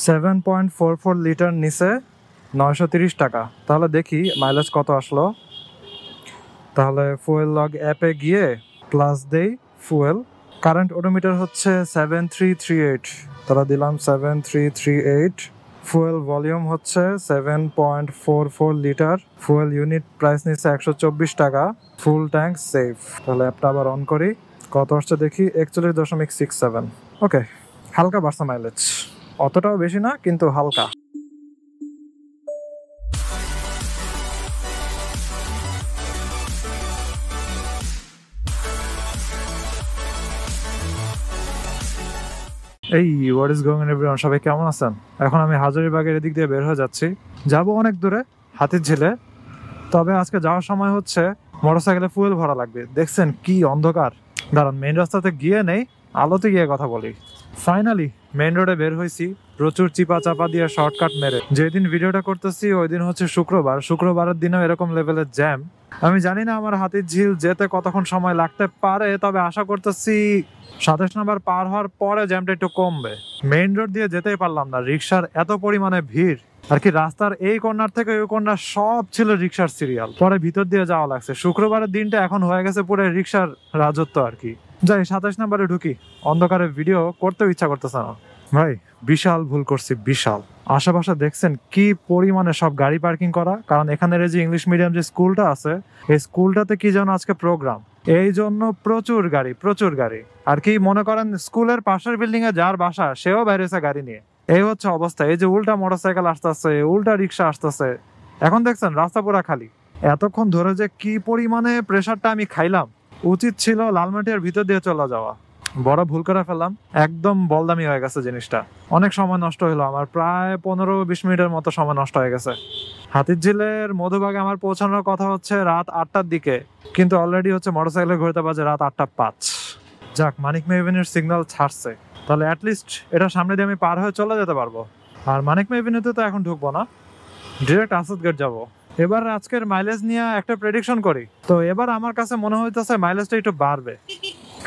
7.44 litre নিচে 930 টাকা। তাহলে দেখি মাইলেজ কত আসলো। তাহলে ফুয়েল লগ অ্যাপে গিয়ে প্লাস দেই ফুয়েল। কারেন্ট ওডোমিটার হচ্ছে 7338, তাহলে দিলাম 7338। ফুয়েল ভলিউম হচ্ছে 7.44 লিটার। ফুয়েল ইউনিট প্রাইস নিচ্ছে 124 টাকা। Full tank safe. তাহলে অ্যাপটা আবার অন করি, কত আসছে দেখি। 41.67। ওকে, হালকা বাড়ছে মাইলেজ, অতটাও বেশি না কিন্তু হালকা। এই what is going on everyone, সবাই কেমন আছেন? এখন আমি হাজারীবাগের এদিক দিয়ে বের হয়ে যাচ্ছি, যাব অনেক দূরে, হাতিরঝিলে। তবে আজকে যাওয়ার সময় হচ্ছে মোটরসাইকেলে ফুয়েল ভরা লাগবে। দেখছেন কি অন্ধকার। দাঁড়ান, মেইন রাস্তাতে গিয়ে নেই, আলোতে গিয়ে কথা বলি। ফাইনালি মেইন রোডে বের হয়েছি, প্রচুর চিপা চাপা দিয়ে শর্টকাট মেরে। যেদিন ভিডিওটা করতেছি ওই দিন হচ্ছে শুক্রবার। শুক্রবারের দিনেও এরকম লেভেলের জ্যাম। আমি জানি না আমার হাতিরঝিল যেতে কতক্ষণ সময় লাগতে পারে, তবে আশা করতেছি 27 নম্বর পার হওয়ার পরে জ্যামটা একটু কমবে। মেইন রোড দিয়ে যেতেই পারলাম না, রিক্সার এত পরিমাণে ভিড়। আর কি রাস্তার এই কর্নার থেকে ওই কর্নার সব ছিল রিক্সার সিরিয়াল। পরে ভিতর দিয়ে যাওয়া লাগছে। শুক্রবারের দিনটা এখন হয়ে গেছে পুরো রিক্সার রাজত্ব আর কি। যাই 27 নম্বরে ঢুকি, অন্ধকারে ভিডিও করতেও ইচ্ছা করতেছে না। ভাই বিশাল ভুল করছি, বিশাল। আশেপাশে দেখছেন কি পরিমাণে সব গাড়ি পার্কিং করা, কারণ এখানের এই যে ইংলিশ মিডিয়াম যে স্কুলটা আছে, এই স্কুলটাতে কি যেন আজকে প্রোগ্রাম, এই জন্য প্রচুর গাড়ি, প্রচুর গাড়ি। আর কি মনে করেন স্কুলের পাশের বিল্ডিং এ যার বাসা সেও বাইরেছে গাড়ি নিয়ে। এই হচ্ছে অবস্থা। এই যে উল্টা মোটরসাইকেল আসতেছে, উল্টা রিক্সা আসতেছে। এখন দেখছেন রাস্তা পুরা খালি। এতক্ষণ ধরে যে কি পরিমাণে প্রেসারটা আমি খাইলাম, উচিত ছিল লালমাটিয়ার ভিতর দিয়ে চলে যাওয়া। বড় ভুল করে ফেললাম, একদম বলদামি হয়ে গেছে জিনিসটা। অনেক সময় নষ্ট হলো আমার, প্রায় 15-20 মিনিটের মতো সময় নষ্ট হয়ে গেছে। হাতিরঝিলের মধুবাগে আমার পৌঁছানোর কথা হচ্ছে রাত 8টার দিকে, কিন্তু অলরেডি হচ্ছে মোটরসাইকেলে ঘুরতে বাজে রাত 8টা 5। যাক, মানিক মে এভিনিউর সিগন্যাল ছাড়ছে, তাহলে অ্যাটলিস্ট এটা সামনে দিয়ে আমি পার হয়ে চলে যেতে পারবো। আর মানিক মে এভিনিউতে তো এখন ঢুকবো না, ডিরেক্ট আসাদ গেট যাবো। এবার আজকের মাইলেজ নিয়ে একটা প্রেডিকশন করি। তো এবার আমার কাছে মনে হইতেছে মাইলেজটা একটু বাড়বে,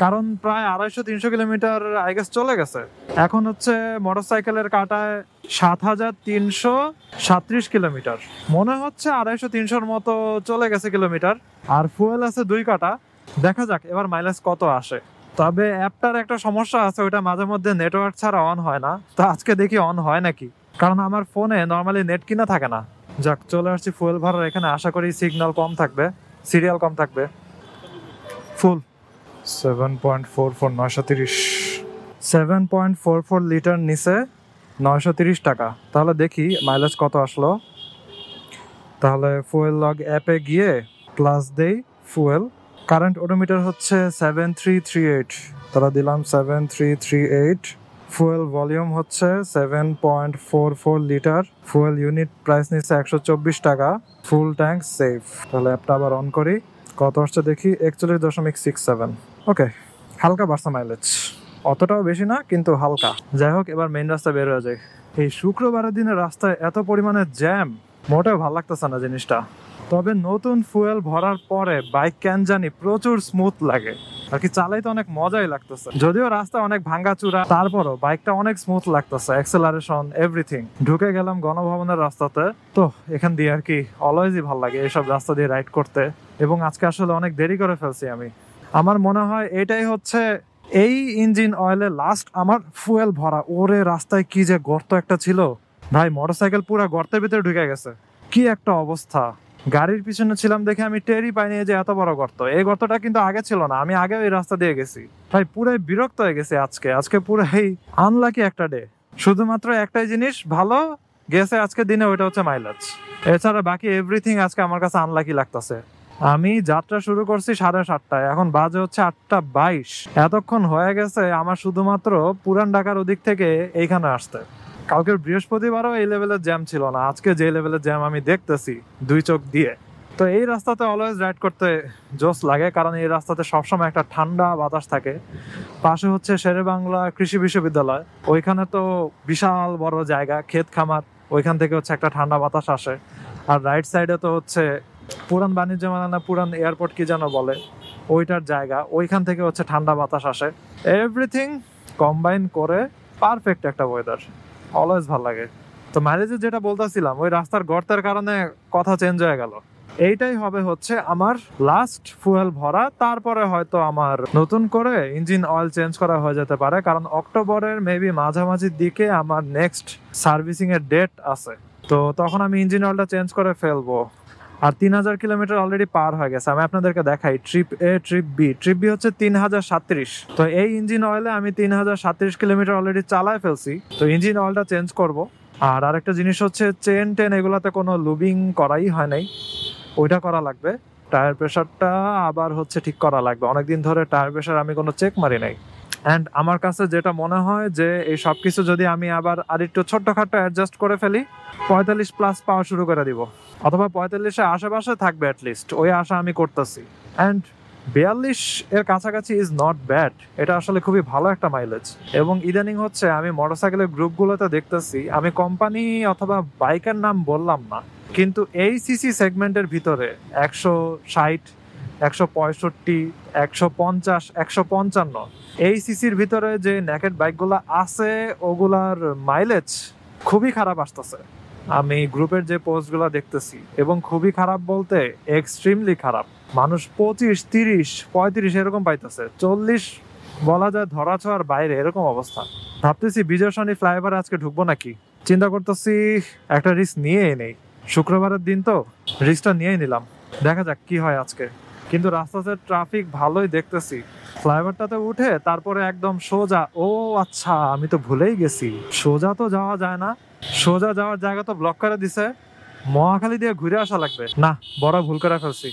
কারণ প্রায় 250-300 কিলোমিটার আই গেস চলে গেছে। এখন হচ্ছে মোটরসাইকেলের কাটায় 7337 কিলোমিটার। মনে হচ্ছে 250-300 মতো চলে গেছে কিলোমিটার। আর ফুয়েল আছে 2 কাটা। দেখা যাক এবার মাইলেজ কত আসে। তবে অ্যাপটার একটা সমস্যা আছে, ওইটা মাঝে মধ্যে নেটওয়ার্ক ছাড়া অন হয় না। তো আজকে দেখি অন হয় নাকি, কারণ আমার ফোনে নর্মালি নেট কিনা থাকে না। যাক, চলে আসছি ফুয়েল ভরার এখানে। আশা করি সিগন্যাল কম থাকবে, সিরিয়াল কম থাকবে। ফুল 7.44 930। 7.44 লিটার নিচে 930 টাকা। তাহলে দেখি মাইলেজ কত আসলো। তাহলে ফুয়েল লগ অ্যাপে গিয়ে প্লাস দেই ফুয়েল। কারেন্ট ওডোমিটার হচ্ছে 7338, তাহলে দিলাম 7338। ফুয়েল ভলিউম হচ্ছে 7.44 লিটার। ফুয়েল ইউনিট প্রাইস নিচ্ছে 124 টাকা। Full tank safe. তাহলে অ্যাপটা আবার অন করি, কত আসছে দেখি। 41.67। ওকে, হালকা বাড়ছে মাইলেজ, অতটাও বেশি না কিন্তু হালকা। যাই হোক, এবার মেইন রাস্তা বের হয়ে যায়। এই শুক্রবারের দিনে রাস্তায় এত পরিমাণে জ্যাম, মোটেও ভালো লাগতেছে না জিনিসটা। তবে নতুন ফুয়েল ভরার পরে বাইক কেন জানি প্রচুর স্মুথ লাগে আর কি, চালাইতে অনেক মজাই লাগতেছে। যদিও রাস্তা অনেক ভাঙ্গাচুরা, তারপরও বাইকটা অনেক স্মুথ লাগতেছে, অ্যাক্সেলারেশন এভরিথিং। ঢুকে গেলাম গণভবনের রাস্তাতে। তো এখান দিয়ে আর কি অলওয়েজই ভালো লাগে এইসব রাস্তা দিয়ে রাইড করতে। এবং আজকে আসলে অনেক দেরি করে ফেলছি আমি। আমার মনে হয় এটাই হচ্ছে এই ইঞ্জিন অয়েলে লাস্ট আমার ফুয়েল ভরা। ওরে রাস্তায় কি যে গর্ত একটা ছিল ভাই, মোটরসাইকেল পুরো গর্তের ভিতরে ঢুকে গেছে। কি একটা অবস্থা। গাড়ির পিছনে ছিলাম দেখে আমি টেরই পাইনি যে এত বড় গর্ত। এই গর্তটা কিন্তু আগে ছিল না, আমি আগে ওই রাস্তা দিয়ে গেছি। ভাই পুরাই বিরক্ত হয়ে গেছে আজকে পুরাই আনলাকি একটা ডে। শুধুমাত্র একটাই জিনিস ভালো গেছে আজকে দিনে, ওইটা হচ্ছে মাইলেজ। এছাড়া বাকি এভরিথিং আজকে আমার কাছে আনলাকি লাগতেছে। আমি যাত্রা শুরু করছি 7:30টায়, এখন বাজে হচ্ছে 8টা 22। এতক্ষণ হয়ে গেছে আমার শুধুমাত্র পুরান ঢাকার ওদিক থেকে এইখানে আসতে। কালকের বৃহস্পতিবারও এই লেভেলের জ্যাম ছিল না, আজকে যে লেভেলের জ্যাম আমি দেখতেছি 2 চোখ দিয়ে। তো এই রাস্তাতে অলওয়েজ রাইড করতে জোস লাগে, কারণ এই রাস্তাতে সবসময় একটা ঠান্ডা বাতাস থাকে। পাশে হচ্ছে শেরেবাংলা কৃষি বিশ্ববিদ্যালয়, ওইখানে তো বিশাল বড় জায়গা, ক্ষেত খামার, ওইখান থেকে হচ্ছে একটা ঠান্ডা বাতাস আসে। আর রাইট সাইডে তো হচ্ছে পুরান বাণিজ্য মেলা, পুরান এয়ারপোর্ট কি যেন বলে, ওইটার জায়গা, ওইখান থেকে হচ্ছে ঠান্ডা বাতাস আসে। এভরিথিং কম্বাইন করে পারফেক্ট একটা ওয়েদার। অলওয়েজ ভালো লাগে। তো মাইলেজে যেটা বলতেছিলাম, ওই রাস্তার গর্তের কারণে কথা চেঞ্জ হয়ে গেল। এইটাই হবে হচ্ছে আমার লাস্ট ফুয়েল ভরা, তারপরে হয়তো আমার নতুন করে ইঞ্জিন অয়েল চেঞ্জ করা হয়ে যেতে পারে, কারণ অক্টোবরের মেবি মাঝামাঝির দিকে আমার নেক্সট সার্ভিসিং এর ডেট আছে। তো তখন আমি ইঞ্জিন অয়েলটা চেঞ্জ করে ফেলবো। আর 3000 কিলোমিটার অলরেডি পার হয়ে গেছে। আমি আপনাদেরকে দেখাই trip a trip B. Trip B হচ্ছে 3037। তো এই ইঞ্জিন অয়েলে আমি 3037 কিলোমিটার অলরেডি চালায় ফেলছি। তো ইঞ্জিন অয়েলটা চেঞ্জ করব। আর আরেকটা জিনিস হচ্ছে চেন টেন এগুলাতে কোনো লুবিং করাই হয় নাই, ওইটা করা লাগবে। টায়ার প্রেশারটা আবার হচ্ছে ঠিক করা লাগবে, অনেকদিন ধরে টায়ার প্রেশার আমি কোনো চেক মারি নাই। অ্যান্ড আমার কাছে যেটা মনে হয় যে এই সব কিছু যদি আমি আবার আরেকটু ছোট্টখাটো অ্যাডজাস্ট করে ফেলি, 45 প্লাস পাওয়া শুরু করে দিব, অথবা 45-এর আশেপাশে থাকবে অ্যাটলিস্ট, ওই আশা আমি করতেছি। অ্যান্ড 42 এর কাছাকাছি ইজ নট ব্যাড, এটা আসলে খুবই ভালো একটা মাইলেজ। এবং ইদানিং হচ্ছে আমি মোটরসাইকেলের গ্রুপগুলোতে দেখতেছি, আমি কোম্পানি অথবা বাইকের নাম বললাম না, কিন্তু এই সিসি সেগমেন্টের ভিতরে 160, 165, 150, 155 এই সিসির ভিতরে যে নেকেড বাইকগুলো আছে, ওগুলার মাইলেজ খুবই খারাপ আসতেছে। আমি গ্রুপের যে পোস্টগুলো দেখতেছি, এবং খুবই খারাপ বলতে এক্সট্রিমলি খারাপ। মানুষ 25, 30, 35 এরকম পাইতেছে, 40 বলা যায় ধরা ছোঁয়ার বাইরে, এরকম অবস্থা। ভাবতেছি বিজয় সরণি ফ্লাইওভারে আজকে ঢুকবো নাকি, চিন্তা করতেছি একটা রিস্ক নিয়েই নেই। শুক্রবারের দিন তো রিস্কটা নিয়েই নিলাম, দেখা যাক কি হয় আজকে। কিন্তু রাস্তাতে ট্রাফিক ভালোই দেখতেছি। ফ্লাইওভারটাতে উঠে তারপরে একদম সোজা, ও আচ্ছা আমি তো ভুলেই গেছি, সোজা তো যাওয়া যায় না, সোজা যাওয়ার জায়গা তো ব্লক করে দিছে, মহাখালী দিয়ে ঘুরে আসা লাগবে। না, বড় ভুল করে ফেলছি।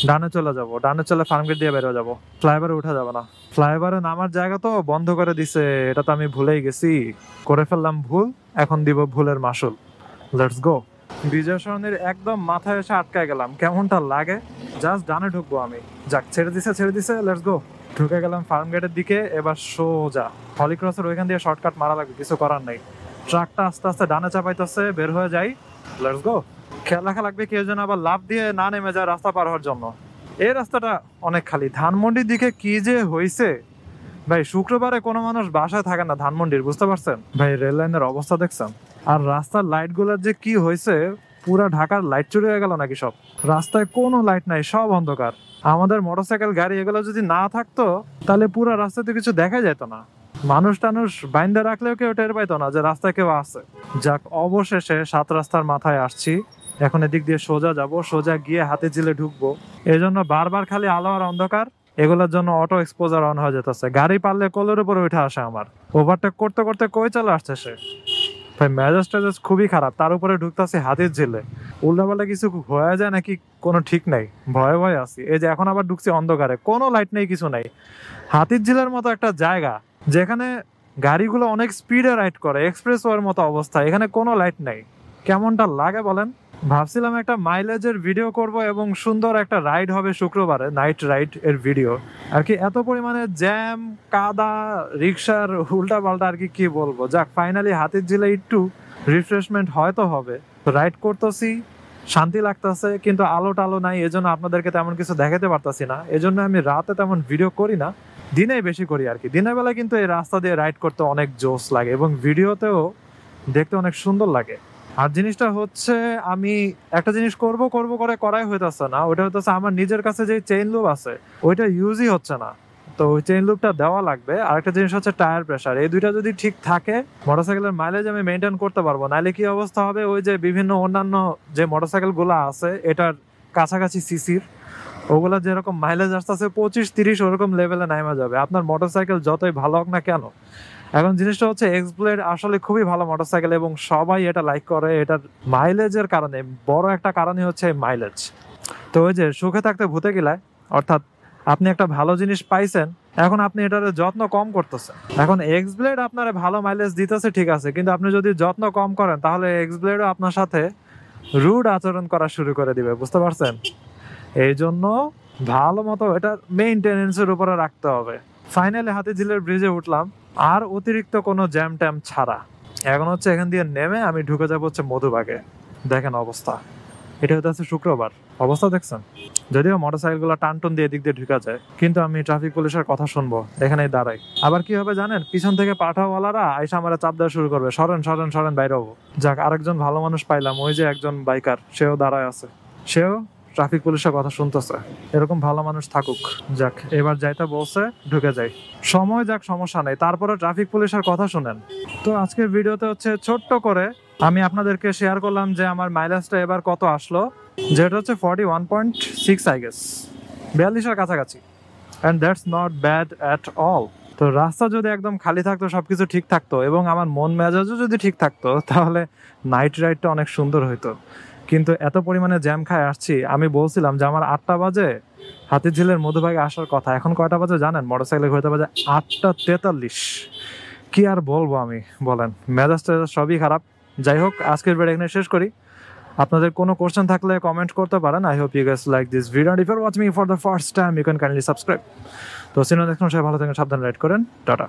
ডানে চলে যাব, ডানে চলে ফার্মগেট দিয়ে বেরো যাব, ফ্লাইওভারে উঠা যাবে না। ফ্লাইওভারে নামার জায়গা তো বন্ধ করে দিছে, এটা তো আমি ভুলেই গেছি, করে ফেললাম ভুল, এখন দিব ভুলের মাসুল। Let's go. বিজয় সরণির একদম মাথায় এসে আটকায় গেলাম, কেমনটা লাগে। জাস্ট ডানে ঢুকবো আমি, যাক ছেড়ে দিছে, লেটস গো। ঢুকে গেলাম ফার্ম গেটের দিকে, এবার সোজা হলি ক্রসের ওইখান দিয়ে শর্টকাট মারা লাগবে, কিছু করার নাই। ট্রাকটা আস্তে আস্তে ডানে চাপাইতেছে, বের হয়ে যাই, লেটস গো। খেয়াল রাখা লাগবে কেউ যেন আবার লাফ দিয়ে না নেমে যায় রাস্তা পার হওয়ার জন্য। এই রাস্তাটা অনেক খালি। ধানমন্ডির দিকে কি যে হয়েছে ভাই, শুক্রবারে কোনো মানুষ বাসায় থাকে না ধানমন্ডির, বুঝতে পারছেন ভাই? রেল লাইনের অবস্থা দেখছেন? আর রাস্তার লাইট গুলার যে কি হয়েছে, পুরা ঢাকার লাইট চুরি হয়ে গেল নাকি সব? রাস্তায় কোনো লাইট নাই, সব অন্ধকার। আমাদের মোটরসাইকেল গাড়ি এগুলো যদি না থাকতো, তাহলে পুরো রাস্তাতে কিছু দেখা যেত না। মানুষ টানুষ বাইন্দা রাখলেও কেউ টের পাইতো না যে রাস্তায় কেউ আছে। যাক, অবশেষে 7 রাস্তার মাথায় আসছি। এখন এদিক দিয়ে সোজা যাব, সোজা গিয়ে হাতিঝিলে ঢুকবো। এই জন্য বারবার খালি আলো আর অন্ধকার, এগুলোর জন্য অটো এক্সপোজার অন হয়ে যেতেছে। গাড়ি পারলে কোলের উপরে উঠে আসে আমার, ওভারটেক করতে করতে কই চলে আসছে সে। ভাই মেজাজ টেজাজ খুবই খারাপ, তার উপরে ঢুকতেছি হাতিঝিলে। উল্টাপাল্টা কিছু হয়ে যায় নাকি কোনো ঠিক নাই, ভয়ে ভয়ে আছি। এই যে এখন আবার ঢুকছি অন্ধকারে, কোনো লাইট নেই, কিছু নাই। হাতিঝিলের মতো একটা জায়গা যেখানে গাড়িগুলো অনেক স্পিডে রাইড করে, এক্সপ্রেস ওয়ের মতো অবস্থা, এখানে কোনো লাইট নাই। কেমনটা লাগে বলেন? ভাবছিলাম একটা মাইলেজের ভিডিও করব এবং সুন্দর একটা রাইড হবে শুক্রবারে, নাইট রাইড এর ভিডিও আর কি। এত পরিমাণে জ্যাম, কাদা, রিক্সার উল্টা পাল্টা আর কি বলবো। যাক, ফাইনালি হাতিঝিলে একটু রিফ্রেশমেন্ট হয়তো হবে। রাইড করতেছি, শান্তি লাগতেছে, কিন্তু আলো টালো নাই, এজন্য আপনাদেরকে তেমন কিছু দেখাতে পারতাছি না। এজন্য আমি রাতে তেমন ভিডিও করি না, দিনে বেশি করি আর কি। দিনের বেলা কিন্তু এই রাস্তা দিয়ে রাইড করতে অনেক জোশ লাগে এবং ভিডিওতেও দেখতে অনেক সুন্দর লাগে। আর জিনিসটা হচ্ছে, আমি একটা জিনিস করব করে করাই হইতেছে না, ওইটা হইতেছে আমার নিজের কাছে যে চেইন লুপ আছে ওইটা ইউজই হচ্ছে না, তো ওই চেইন লুপটা দেওয়া লাগবে। আর একটা জিনিস হচ্ছে টায়ার প্রেসার, এই দুইটা যদি ঠিক থাকে মোটরসাইকেলের মাইলেজ আমি মেনটেন করতে পারবো। নাহলে কি অবস্থা হবে, ওই যে বিভিন্ন অন্যান্য যে মোটরসাইকেল গুলো আছে এটার কাছাকাছি সিসির, ওগুলা যেরকম মাইলেজ আসতেছে 25-30, ওরকম লেভেলে নামা যাবে আপনার মোটরসাইকেল যতই ভালো হোক না কেন। এখন জিনিসটা হচ্ছে এক্স ব্লেড আসলে খুবই ভালো মোটরসাইকেল এবং সবাই এটা লাইক করে এটার মাইলেজের কারণে। বড় একটা কারণই হচ্ছে মাইলেজ। তো ওই যে সুখে থাকতে ভূতে গিলায়, অর্থাৎ আপনি একটা ভালো জিনিস পাইছেন, এখন আপনি এটার যত্ন কম করতেছেন। এখন এক্স ব্লেড আপনার ভালো মাইলেজ দিতেছে ঠিক আছে, কিন্তু আপনি যদি যত্ন কম করেন তাহলে এক্স ব্লেডও আপনার সাথে রুড আচরণ করা শুরু করে দিবে, বুঝতে পারছেন? এই জন্য ভালো মতো এটা মেইনটেনেন্সের উপরে রাখতে হবে। ফাইনালি হাতিঝিলের ব্রিজে উঠলাম, আর অতিরিক্ত কোনো জ্যাম ট্যাম ছাড়া। এখন হচ্ছে এখান দিয়ে নেমে আমি ঢুকে যাবো হচ্ছে মধুবাগে। দেখেন অবস্থা, এটা হচ্ছে শুক্রবার, অবস্থা দেখছেন? যদিও মোটরসাইকেলগুলো টানটুন দিয়ে এদিক দিয়ে ঢুকা যায়, কিন্তু আমি ট্রাফিক পুলিশের কথা শুনবো, এখানেই দাঁড়াই। আবার কি হবে জানেন, পিছন থেকে পাঠাওয়ালারা আইসা আমার চাপ দেওয়া শুরু করবে, সরেন সরেন সরেন, বাইরে হবো। যাক, আরেকজন ভালো মানুষ পাইলাম, ওই যে একজন বাইকার, সেও দাঁড়ায় আছে, সেও ট্রাফিক পুলিশের কথা শুনতেছে। এরকম ভালো মানুষ থাকুক। যাক, এবার যাইতে বলছে, ঢুকে যাই। সময় যাক, সমস্যা নেই, তারপরে ট্রাফিক পুলিশের কথা শুনেন। তো আজকের ভিডিওতে হচ্ছে ছোট্ট করে আমি আপনাদেরকে শেয়ার করলাম যে আমার মাইলেজটা এবার কত আসলো, যেটা হচ্ছে 41.6 আই গেস, 42-এর কাছাকাছি। And that's not bad at all. তো রাস্তা যদি একদম খালি থাকতো, সবকিছু ঠিক থাকতো এবং আমার মন মেজাজও যদি ঠিক থাকতো, তাহলে নাইট রাইডটা অনেক সুন্দর হইতো। কিন্তু এত পরিমাণে জ্যাম খায় আসছি, আমি বলছিলাম যে আমার 8টা বাজে হাতিঝিলের মধুবাগে আসার কথা, এখন কয়টা বাজে জানেন? মোটরসাইকেলে ঘুরতে বাজে 8টা 43। কি আর বলবো আমি, বলেন, মেজাজ টেজাজ সবই খারাপ। যাই হোক, আজকের ভিডিও এখানে শেষ করি। আপনাদের কোনো কোশ্চেন থাকলে কমেন্ট করতে পারেন। I hope you guys like this video. If you are watching me for the first time, you can kindly subscribe. তো সিনেমা দেখুন, সবাই ভালো থাকেন, সাবধানে রাইড করেন, টাটা।